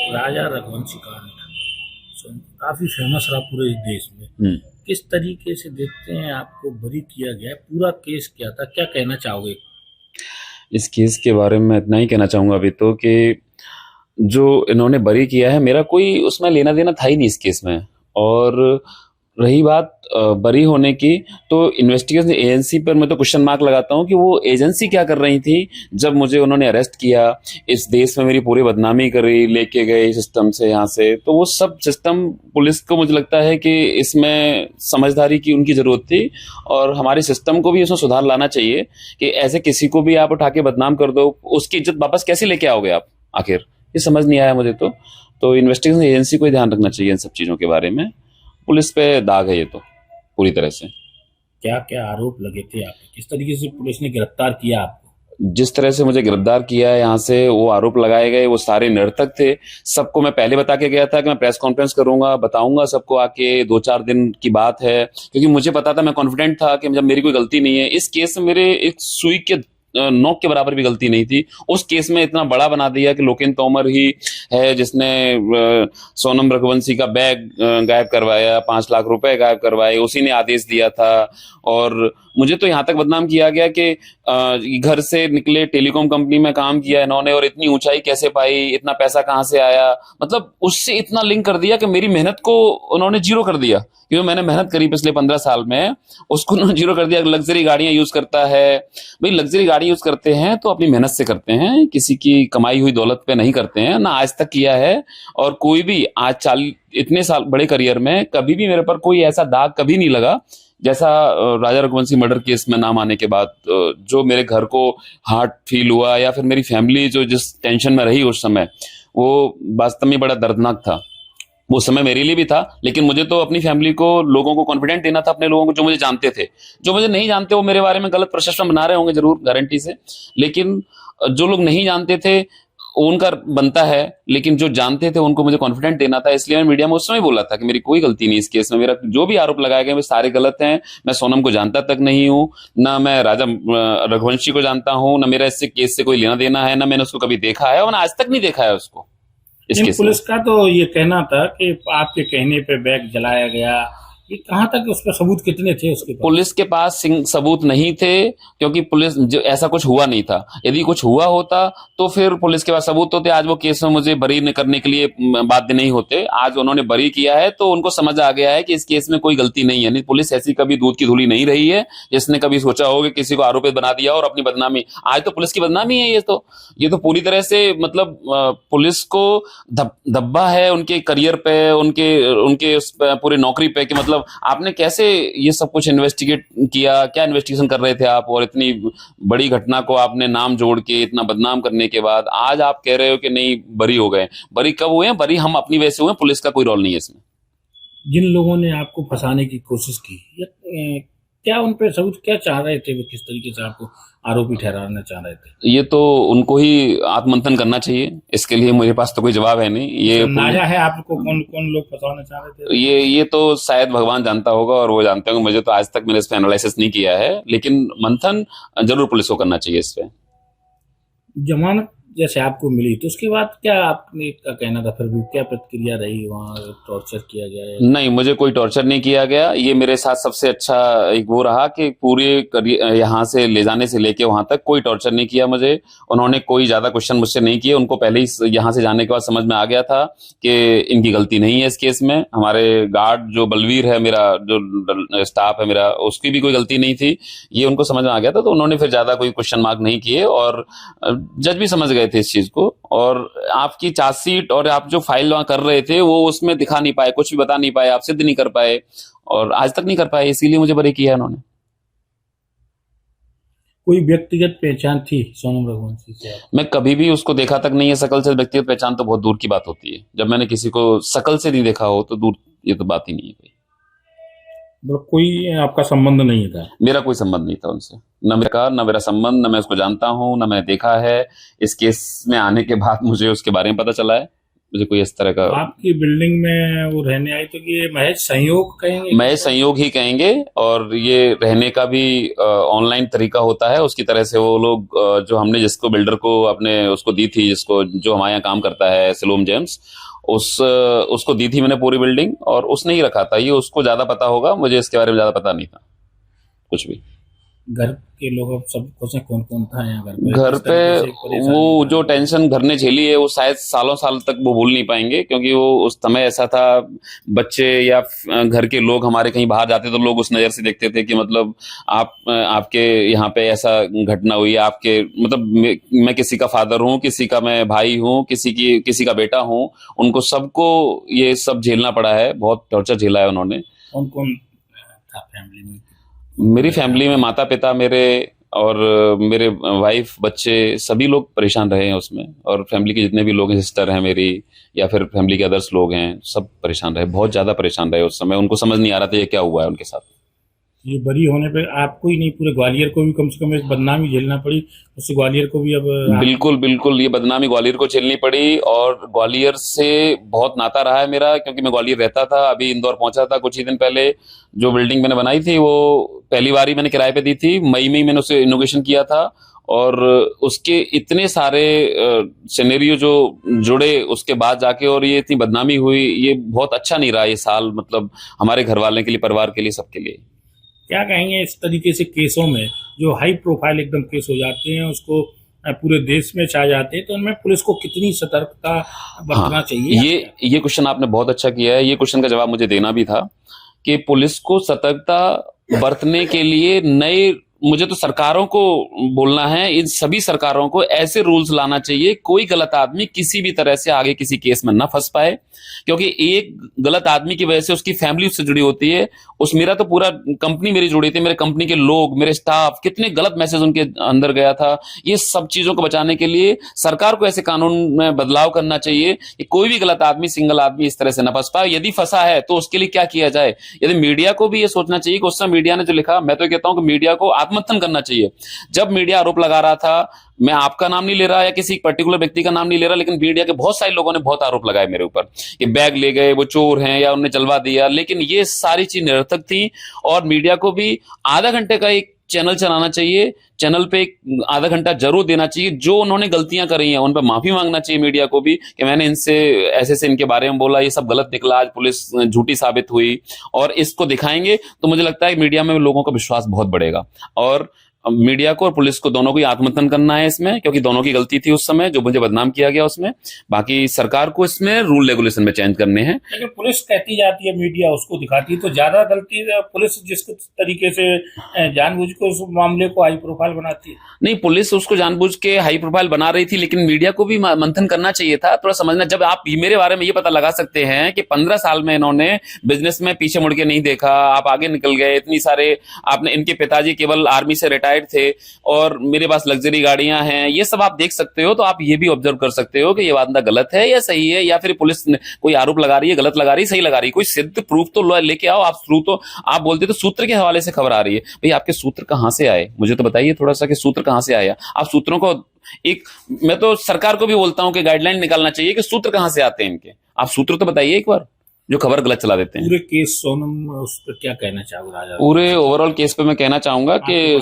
राजा रघुवंशी कांड काफी फेमस रहा पूरे देश में। हम्म। किस तरीके से देखते हैं आपको बरी किया गया है? पूरा केस क्या था, क्या कहना चाहोगे? इस केस के बारे में इतना ही कहना चाहूंगा अभी तो कि जो इन्होंने बरी किया है, मेरा कोई उसमें लेना देना था ही नहीं इस केस में। और रही बात बरी होने की, तो इन्वेस्टिगेशन एजेंसी पर मैं तो क्वेश्चन मार्क लगाता हूं कि वो एजेंसी क्या कर रही थी जब मुझे उन्होंने अरेस्ट किया, इस देश में मेरी पूरी बदनामी करी, लेके गए सिस्टम से यहाँ से। तो वो सब सिस्टम पुलिस को मुझे लगता है कि इसमें समझदारी की उनकी जरूरत थी, और हमारे सिस्टम को भी इसमें सुधार लाना चाहिए कि ऐसे किसी को भी आप उठा के बदनाम कर दो, उसकी इज्जत वापस कैसे लेके आओगे आप आखिर, ये समझ नहीं आया मुझे। तो इन्वेस्टिगेशन एजेंसी को ही ध्यान रखना चाहिए इन सब चीजों के बारे में। पुलिस पे दाग है ये तो पूरी तरह से। क्या क्या आरोप लगे थे आप पे? किस तरीके से पुलिस ने गिरफ्तार किया आपको? जिस तरह से मुझे गिरफ्तार किया है यहाँ से, वो आरोप लगाए गए वो सारे निरर्थक थे। सबको मैं पहले बता के गया था कि मैं प्रेस कॉन्फ्रेंस करूंगा, बताऊंगा सबको आके, 2-4 दिन की बात है, क्योंकि मुझे पता था, मैं कॉन्फिडेंट था कि जब मेरी कोई गलती नहीं है इस केस में, मेरे एक सुई के नोक के बराबर भी गलती नहीं थी। उस केस में इतना बड़ा बना दिया कि लोकेन तोमर ही है जिसने सोनम रघुवंशी का बैग गायब करवाया, 5 लाख रुपए गायब करवाए, उसी ने आदेश दिया था। और मुझे तो यहाँ तक बदनाम किया गया कि घर से निकले, टेलीकॉम कंपनी में काम किया इन्होंने, और इतनी ऊंचाई कैसे पाई, इतना पैसा कहाँ से आया, मतलब उससे इतना लिंक कर दिया कि मेरी मेहनत को उन्होंने जीरो कर दिया। क्योंकि मैंने मेहनत करी पिछले 15 साल में, उसको उन्होंने जीरो कर दिया। लग्जरी गाड़ियां यूज करता है भाई, लग्जरी गाड़ी यूज करते हैं तो अपनी मेहनत से करते हैं, किसी की कमाई हुई दौलत पे नहीं करते हैं ना, आज तक किया है। और कोई भी आज इतने साल बड़े करियर में कभी भी मेरे पर कोई ऐसा दाग कभी नहीं लगा जैसा राजा रघुवंशी मर्डर केस में नाम आने के बाद जो मेरे घर को हार्ट फील हुआ, या फिर मेरी फैमिली जो जिस टेंशन में रही उस समय, वो वास्तव में बड़ा दर्दनाक था। वो समय मेरे लिए भी था, लेकिन मुझे तो अपनी फैमिली को, लोगों को कॉन्फिडेंट देना था, अपने लोगों को जो मुझे जानते थे। जो मुझे नहीं जानते वो मेरे बारे में गलत प्रशंसा बना रहे होंगे जरूर, गारंटी से, लेकिन जो लोग नहीं जानते थे उनका बनता है, लेकिन जो जानते थे उनको मुझे कॉन्फिडेंट देना था। इसलिए मैं मीडिया में उस समय बोला था कि मेरी कोई गलती नहीं इस केस में, मेरा जो भी आरोप लगाए गए वे सारे गलत हैं। मैं सोनम को जानता तक नहीं हूं, ना मैं राजा रघुवंशी को जानता हूं, ना मेरा इससे केस से कोई लेना देना है, ना मैंने उसको कभी देखा है, और ना आज तक नहीं देखा है उसको इस केस में। पुलिस का तो ये कहना था कि आपके कहने पे बैग जलाया गया, ये कहाँ तक, उस पर सबूत कितने थे उसके पास? पुलिस के पास सबूत नहीं थे, क्योंकि पुलिस जो ऐसा कुछ हुआ नहीं था। यदि कुछ हुआ होता तो फिर पुलिस के पास सबूत होते, आज वो केस में मुझे बरी करने के लिए बाध्य नहीं होते। आज उन्होंने बरी किया है तो उनको समझ आ गया है कि इस केस में कोई गलती नहीं है। नहीं, पुलिस ऐसी कभी दूध की धूली नहीं रही है जिसने कभी सोचा हो कि किसी को आरोपित बना दिया और अपनी बदनामी। आज तो पुलिस की बदनामी है ये तो पूरी तरह से, मतलब पुलिस को धब्बा है उनके करियर पे, उनके उस पूरी नौकरी पे, कि मतलब आपने कैसे ये सब कुछ इन्वेस्टिगेट किया, क्या इन्वेस्टिगेशन कर रहे थे आप, और इतनी बड़ी घटना को आपने नाम जोड़ के इतना बदनाम करने के बाद आज आप कह रहे हो कि नहीं बरी हो गए। बरी कब हुए हैं? बरी हम अपनी वजह से हुए, पुलिस का कोई रोल नहीं है इसमें। जिन लोगों ने आपको फंसाने की कोशिश की, क्या उन पे सबूत क्या चाह रहे थे? वो किस तरीके से आपको आरोपी ठहराना चाह रहे थे? ये तो उनको ही आत्ममंथन करना चाहिए, इसके लिए मेरे पास तो कोई जवाब है नहीं। ये अंदाजा है आपको कौन कौन लोग फंसाना चाह रहे थे? ये तो शायद भगवान जानता होगा, और वो जानते होंगे। मुझे तो आज तक मैंने इस पे एनालिसिस नहीं किया है, लेकिन मंथन जरूर पुलिस को करना चाहिए इस पे। जमानत जैसे आपको मिली तो उसके बाद क्या आपने का कहना था, फिर भी क्या प्रतिक्रिया रही? वहाँ टॉर्चर किया गया है? नहीं, मुझे कोई टॉर्चर नहीं किया गया। ये मेरे साथ सबसे अच्छा एक वो रहा कि पूरे यहाँ से ले जाने से लेके वहां तक कोई टॉर्चर नहीं किया मुझे। उन्होंने कोई ज्यादा क्वेश्चन मुझसे नहीं किए। उनको पहले ही यहाँ से जाने के बाद समझ में आ गया था कि इनकी गलती नहीं है इस केस में। हमारे गार्ड जो बलवीर है, मेरा जो स्टाफ है मेरा, उसकी भी कोई गलती नहीं थी, ये उनको समझ में आ गया था। तो उन्होंने फिर ज्यादा कोई क्वेश्चन मार्क नहीं किए, और जज भी समझ गए थे इस चीज को। और आपकी चार्जशीट और आप जो फाइल वहां कर रहे थे वो उसमें दिखा नहीं पाए, कुछ भी बता नहीं पाए, आप सिद्ध नहीं कर पाए, और आज तक नहीं कर पाए, इसीलिए मुझे बरी किया उन्होंने। कोई व्यक्तिगत पहचान थी सोनम रघुवंशी से? मैं कभी भी उसको देखा तक नहीं है शकल से। व्यक्तिगत पहचान तो बहुत दूर की बात होती है, जब मैंने किसी को शकल से नहीं देखा हो तो दूर, ये तो बात ही नहीं है कोई। मतलब कोई आपका संबंध नहीं था? मेरा कोई संबंध नहीं था उनसे, न मेरा संबंध, न मैं उसको जानता हूं, न मैंने देखा है। इस केस में आने के बाद मुझे उसके बारे में पता चला है, मुझे कोई इस तरह का। आपकी बिल्डिंग में वो रहने आई तो ये महज संयोग कहेंगे? मैं संयोग ही कहेंगे, और ये रहने का भी ऑनलाइन तरीका होता है उसकी तरह से। वो लोग जो हमने जिसको बिल्डर को अपने उसको दी थी, जिसको जो हमारे यहाँ काम करता है सिलोम जेम्स, उसको दी थी मैंने पूरी बिल्डिंग, और उसने ही रखा था। ये उसको ज्यादा पता होगा, मुझे इसके बारे में ज्यादा पता नहीं था कुछ भी। घर के लोग अब सब खुश हैं? कौन कौन था यहाँ घर पे? घर किस पे तरीके से परेशानी वो था? जो टेंशन घर ने झेली है वो शायद सालों साल तक वो भूल नहीं पाएंगे, क्योंकि वो उस समय ऐसा था। बच्चे या घर के लोग हमारे कहीं बाहर जाते तो लोग उस नजर से देखते थे कि मतलब आपके यहाँ पे ऐसा घटना हुई है, आपके मतलब मैं किसी का फादर हूँ, किसी का मैं भाई हूँ, किसी का बेटा हूँ। उनको सबको ये सब झेलना पड़ा है, बहुत टॉर्चर झेला है उन्होंने। कौन कौन था फैमिली में? मेरी फैमिली में माता पिता मेरे, और मेरे वाइफ, बच्चे, सभी लोग परेशान रहे हैं उसमें। और फैमिली के जितने भी लोग हैं, सिस्टर हैं मेरी, या फिर फैमिली के अदर्स लोग हैं, सब परेशान रहे, बहुत ज्यादा परेशान रहे उस समय। उनको समझ नहीं आ रहा था ये क्या हुआ है उनके साथ। ये बरी होने पे आपको ही नहीं, पूरे ग्वालियर को भी कम से कम एक बदनामी झेलना पड़ी। उससे ग्वालियर को भी अब बिल्कुल बिल्कुल, ये बदनामी ग्वालियर को झेलनी पड़ी, और ग्वालियर से बहुत नाता रहा है मेरा, क्योंकि मैं ग्वालियर रहता था। अभी इंदौर पहुंचा था कुछ ही दिन पहले। जो बिल्डिंग मैंने बनाई थी वो पहली बार ही मैंने किराए पे दी थी, मई में ही मैंने उसे इनोग्रेशन किया था। और उसके इतने सारे सिनेरियो जो जुड़े उसके बाद जाके, और ये इतनी बदनामी हुई, ये बहुत अच्छा नहीं रहा ये साल, मतलब हमारे घर वाले के लिए, परिवार के लिए, सबके लिए। क्या कहेंगे इस तरीके से केसों में, जो हाई प्रोफाइल एकदम केस हो जाते हैं, उसको पूरे देश में छा जाते हैं, तो उनमें पुलिस को कितनी सतर्कता बरतना चाहिए? ये क्वेश्चन आपने बहुत अच्छा किया है। ये क्वेश्चन का जवाब मुझे देना भी था कि पुलिस को सतर्कता बरतने के लिए मुझे तो सरकारों को बोलना है, इन सभी सरकारों को ऐसे रूल्स लाना चाहिए, कोई गलत आदमी किसी भी तरह से आगे किसी केस में ना फंस पाए। क्योंकि एक गलत आदमी की वजह से उसकी फैमिली उससे जुड़ी होती है। मेरा तो पूरा कंपनी मेरी जुड़ी थी, मेरे कंपनी के लोग, मेरे स्टाफ, कितने गलत मैसेज उनके अंदर गया था। ये सब चीजों को बचाने के लिए सरकार को ऐसे कानून में बदलाव करना चाहिए कि कोई भी गलत आदमी, सिंगल आदमी इस तरह से न फंस पाए। यदि फंसा है तो उसके लिए क्या किया जाए। यदि मीडिया को भी ये सोचना चाहिए कि उस समय मीडिया ने जो लिखा, मैं तो कहता हूं कि मीडिया को आत्ममंथन करना चाहिए। जब मीडिया आरोप लगा रहा था, मैं आपका नाम नहीं ले रहा या किसी पर्टिकुलर व्यक्ति का नाम नहीं ले रहा, लेकिन मीडिया के बहुत सारे लोगों ने बहुत आरोप लगाए मेरे ऊपर कि बैग ले गए, वो चोर हैं, या उन्हें जलवा दिया। लेकिन ये सारी चीज निरर्थक थी। और मीडिया को भी आधा घंटे का एक चैनल चलाना चाहिए, चैनल पे आधा घंटा जरूर देना चाहिए। जो उन्होंने गलतियां करी हैं उन पर माफी मांगना चाहिए मीडिया को भी, कि मैंने इनसे ऐसे से इनके बारे में बोला, ये सब गलत निकला, आज पुलिस झूठी साबित हुई। और इसको दिखाएंगे तो मुझे लगता है मीडिया में लोगों का विश्वास बहुत बढ़ेगा। और मीडिया को और पुलिस को दोनों को आत्ममंथन करना है इसमें, क्योंकि दोनों की गलती थी उस समय जो मुझे बदनाम किया गया उसमें। बाकी सरकार को इसमें रूल रेगुलेशन में चेंज करने हैं। लेकिन पुलिस कहती जाती है, मीडिया उसको दिखाती है, तो ज्यादा गलती पुलिस जिस तरीके से जानबूझ के उस मामले को हाई प्रोफाइल बनाती है। नहीं, पुलिस उसको जानबूझ के हाई प्रोफाइल बना रही थी, लेकिन मीडिया को भी मंथन करना चाहिए था, थोड़ा समझना। जब आप मेरे बारे में ये पता लगा सकते हैं कि 15 साल में इन्होंने बिजनेस में पीछे मुड़ के नहीं देखा, आप आगे निकल गए, इतनी सारे आपने, इनके पिताजी केवल आर्मी से रिटायर्ड थे और मेरे पास लग्जरी गाड़ियां हैं, ये सब आप देख सकते हो। तो आप ये भी ऑब्जर्व कर सकते हो कि ये वादा गलत है या सही है, या फिर पुलिस कोई आरोप लगा रही है, गलत लगा रही है, सही लगा रही है। कोई सिद्ध प्रूफ तो लेके आओ। आप बोलते तो सूत्र के हवाले से खबर आ रही है, भाई आपके सूत्र कहां से आए, मुझे तो बताइए थोड़ा सा कि सूत्र कहां से आया। आप सूत्रों को मैं तो सरकार को भी बोलता हूं कि गाइडलाइन निकालना चाहिए कि सूत्र कहां से आते हैं इनके। आप सूत्र तो बताइए एक बार, जो खबर गलत चला देते हैं। पूरे केस सोनम उस पर क्या कहना चाहोगे राजा? पूरे ओवरऑल केस पे मैं कहना चाहूंगा कि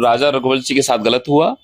राजा रघुवंशी के साथ गलत हुआ,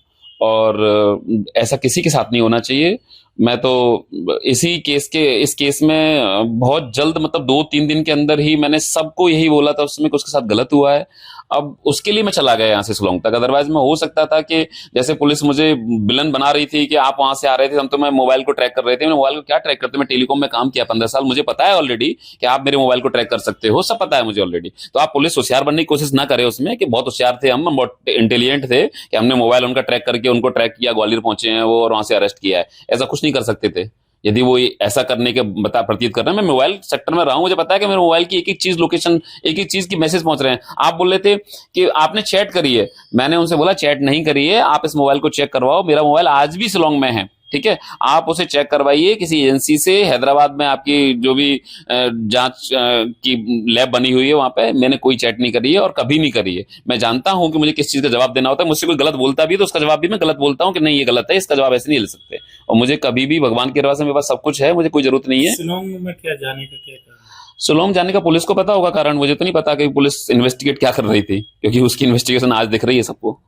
और ऐसा किसी के साथ नहीं होना चाहिए। मैं तो इस केस में बहुत जल्द, मतलब 2-3 दिन के अंदर ही मैंने सबको यही बोला था उस समय कि उसके साथ गलत हुआ है। अब उसके लिए मैं चला गया यहाँ से शिलोंग तक। अदरवाइज मैं हो सकता था कि जैसे पुलिस मुझे विलन बना रही थी कि आप वहां से आ रहे थे, हम तो मैं मोबाइल को ट्रैक कर रहे थे। मैं मोबाइल को क्या ट्रैक करते, मैं टेलीकॉम में काम किया 15 साल, मुझे पता है ऑलरेडी कि आप मेरे मोबाइल को ट्रैक कर सकते हो, सब पता है मुझे ऑलरेडी। तो आप पुलिस होशियार बनने की कोशिश ना करें उसमें कि बहुत होशियार थे हम, बहुत इंटेलिजेंट थे कि हमने मोबाइल उनका ट्रैक करके उनको ट्रैक किया, ग्वालियर पहुंचे हैं वो और वहां से अरेस्ट किया है। ऐसा कुछ नहीं कर सकते थे यदि वो ऐसा करने के प्रतीत कर रहे हैं। मैं मोबाइल सेक्टर में रहा हूं, मुझे पता है कि मेरे मोबाइल की एक एक चीज लोकेशन, एक एक चीज की मैसेज पहुंच रहे हैं। आप बोल रहे थे कि आपने चैट करी है, मैंने उनसे बोला चैट नहीं करी है, आप इस मोबाइल को चेक करवाओ। मेरा मोबाइल आज भी शिलोंग में है, ठीक है, आप उसे चेक करवाइए किसी एजेंसी से। हैदराबाद में आपकी जो भी जांच की लैब बनी हुई है वहां पे मैंने कोई चैट नहीं करी है और कभी नहीं करी है। मैं जानता हूं कि मुझे किस चीज का जवाब देना होता है। मुझसे कोई गलत बोलता भी है तो उसका जवाब भी मैं गलत बोलता हूं कि नहीं ये गलत है, इसका जवाब ऐसे नहीं ले सकते। और मुझे कभी भी भगवान की कृपा से मेरे पास सब कुछ है, मुझे कोई जरूरत नहीं है। शिलोंग में क्या जाने का क्या कारण है? शिलोंग जाने का पुलिस को पता होगा कारण, मुझे तो नहीं पता कि पुलिस इन्वेस्टिगेट क्या कर रही थी, क्योंकि उसकी इन्वेस्टिगेशन आज दिख रही है सबको।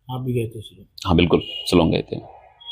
आप भी गए थे शिलोंग? हाँ बिल्कुल, शिलोंग गए थे।